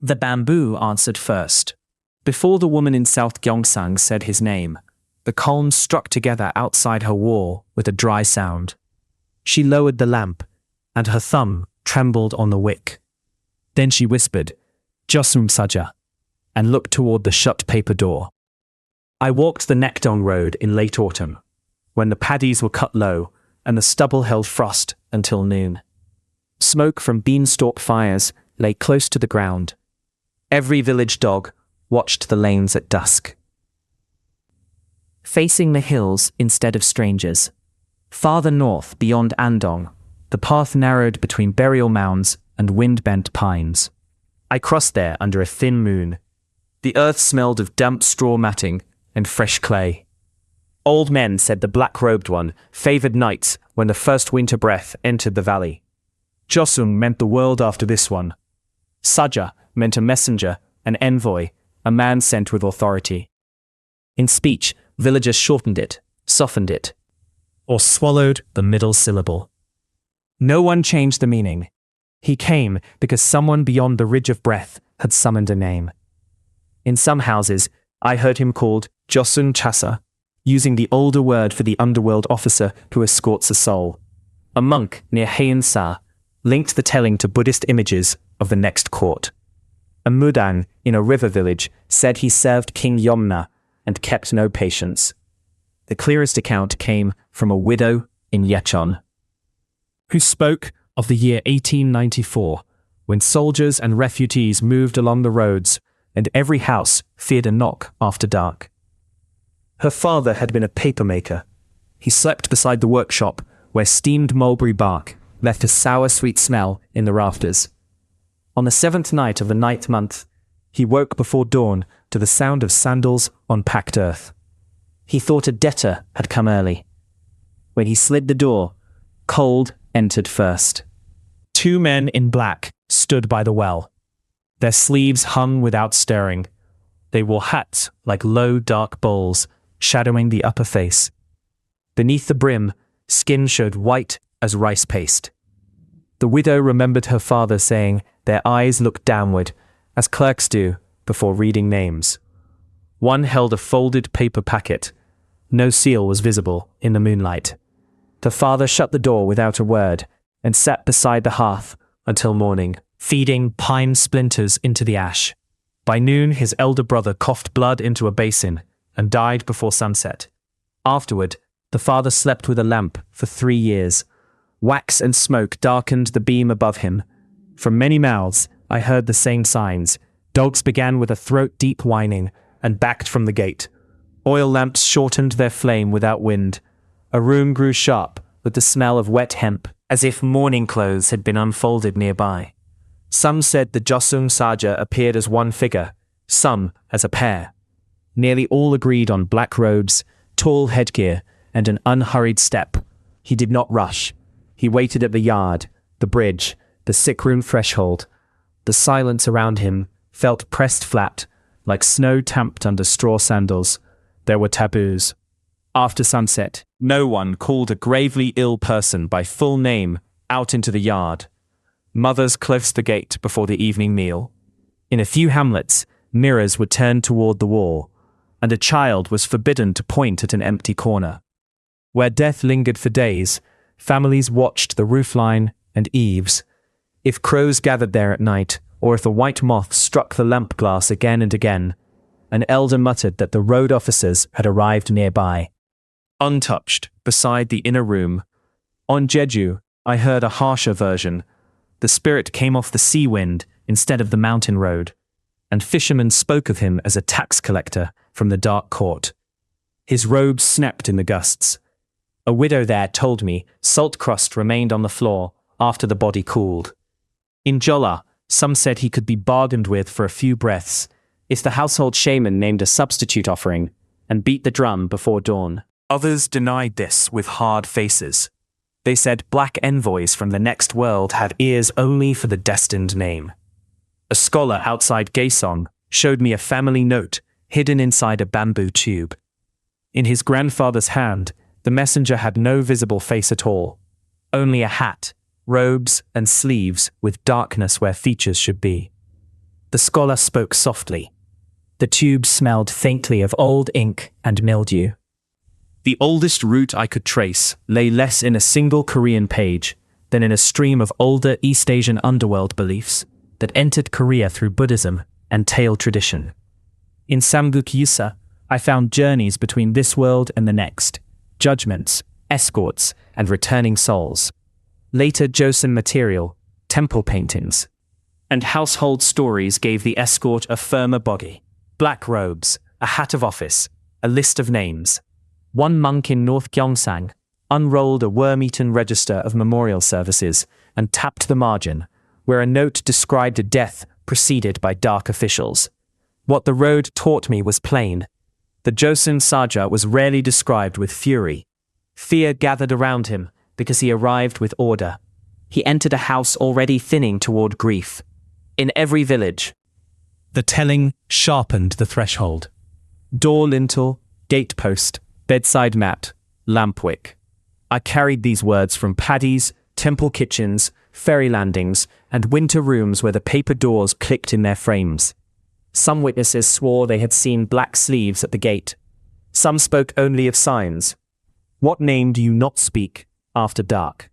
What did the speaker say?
The bamboo answered first. Before the woman in South Gyeongsang said his name, the columns struck together outside her wall with a dry sound. She lowered the lamp, and her thumb trembled on the wick. Then she whispered, "Jeoseung Saja," and looked toward the shut paper door. I walked the Nakdong road in late autumn, when the paddies were cut low and the stubble held frost until noon. Smoke from beanstalk fires lay close to the ground. Every village dog watched the lanes at dusk. Facing the hills instead of strangers. Farther north, beyond Andong, the path narrowed between burial mounds and wind-bent pines. I crossed there under a thin moon. The earth smelled of damp straw matting and fresh clay. Old men said the black-robed one favored nights when the first winter breath entered the valley. Jeoseung meant the world after this one. Saja meant a messenger, an envoy, a man sent with authority. In speech, villagers shortened it, softened it, or swallowed the middle syllable. No one changed the meaning. He came because someone beyond the ridge of breath had summoned a name. In some houses, I heard him called Jeoseung Chasa, using the older word for the underworld officer who escorts a soul. A monk near Haein-sa linked the telling to Buddhist images of the next court. A mudang in a river village said he served King Yomna and kept no patience. The clearest account came from a widow in Yecheon, who spoke of the year 1894, when soldiers and refugees moved along the roads and every house feared a knock after dark. Her father had been a papermaker. He slept beside the workshop where steamed mulberry bark left a sour sweet smell in the rafters. On the 7th night of the 9th month, he woke before dawn to the sound of sandals on packed earth. He thought a debtor had come early. When he slid the door, cold entered first. 2 men in black stood by the well. Their sleeves hung without stirring. They wore hats like low, dark bowls, shadowing the upper face. Beneath the brim, skin showed white as rice paste. The widow remembered her father saying their eyes looked downward, as clerks do before reading names. One held a folded paper packet. No seal was visible in the moonlight. The father shut the door without a word and sat beside the hearth until morning, feeding pine splinters into the ash. By noon, his elder brother coughed blood into a basin and died before sunset. Afterward, the father slept with a lamp for 3 years. Wax and smoke darkened the beam above him. From many mouths, I heard the same signs. Dogs began with a throat-deep whining and backed from the gate. Oil lamps shortened their flame without wind. A room grew sharp with the smell of wet hemp, as if mourning clothes had been unfolded nearby. Some said the Jeoseung Saja appeared as one figure, some as a pair. Nearly all agreed on black robes, tall headgear, and an unhurried step. He did not rush. He waited at the yard, the bridge, the sick-room threshold. The silence around him felt pressed flat, like snow tamped under straw sandals. There were taboos. After sunset, no one called a gravely ill person by full name out into the yard. Mothers closed the gate before the evening meal. In a few hamlets, mirrors were turned toward the wall, and a child was forbidden to point at an empty corner. Where death lingered for days, families watched the roofline and eaves. If crows gathered there at night, or if a white moth struck the lamp glass again and again, an elder muttered that the road officers had arrived nearby. Untouched, beside the inner room, on Jeju, I heard a harsher version. The spirit came off the sea wind instead of the mountain road, and fishermen spoke of him as a tax collector from the dark court. His robes snapped in the gusts. A widow there told me salt crust remained on the floor after the body cooled. In Jola, some said he could be bargained with for a few breaths if the household shaman named a substitute offering and beat the drum before dawn. Others denied this with hard faces. They said black envoys from the next world had ears only for the destined name. A scholar outside Gyeongsang showed me a family note hidden inside a bamboo tube. In his grandfather's hand, the messenger had no visible face at all, only a hat, robes, and sleeves with darkness where features should be. The scholar spoke softly. The tube smelled faintly of old ink and mildew. The oldest route I could trace lay less in a single Korean page than in a stream of older East Asian underworld beliefs that entered Korea through Buddhism and tale tradition. In Samguk-yusa, I found journeys between this world and the next, judgments, escorts, and returning souls. Later Joseon material, temple paintings, and household stories gave the escort a firmer body. Black robes, a hat of office, a list of names. One monk in North Gyeongsang unrolled a worm-eaten register of memorial services and tapped the margin, where a note described a death preceded by dark officials. What the road taught me was plain. The Jeoseung Saja was rarely described with fury. Fear gathered around him because he arrived with order. He entered a house already thinning toward grief. In every village, the telling sharpened the threshold. Door lintel, gatepost, bedside mat, lampwick. I carried these words from paddies, temple kitchens, ferry landings, and winter rooms where the paper doors clicked in their frames. Some witnesses swore they had seen black sleeves at the gate. Some spoke only of signs. What name do you not speak after dark?